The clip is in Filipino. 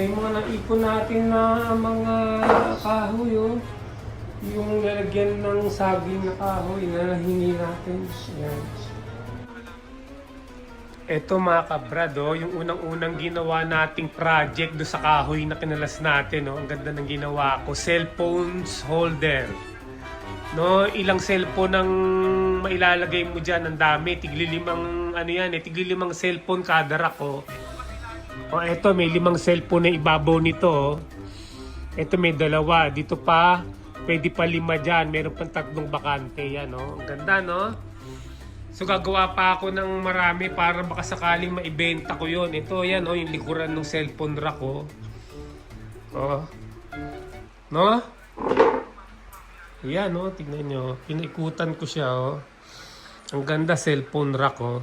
na yung mga naipon natin na mga kahoy, oh. Yung lalagyan ng saging na kahoy na nahingi natin. Ayan. Ito mga kabrad, oh, yung unang-unang ginawa nating project do sa kahoy na kinalas natin. Oh. Ang ganda ng ginawa ko. Cellphones holder. No, ilang cellphone ang mailalagay mo dyan. Ang dami. Tiglilimang, ano yan, tiglilimang cellphone kada rack. Oh. O eto, may 5 cellphone na ibabaw nito. Oh. Eto may 2. Dito pa, pwede pa 5 dyan. Meron pang 3 bakante. Yan, oh. Ang ganda, no? So gagawa pa ako ng marami para baka sakaling maibenta ko yon. Ito, yan, oh, yung likuran ng cellphone rack, oh. Oh. No? Yan, oh, tignan nyo. Pinaikutan ko siya, oh. Ang ganda cellphone rack, oh.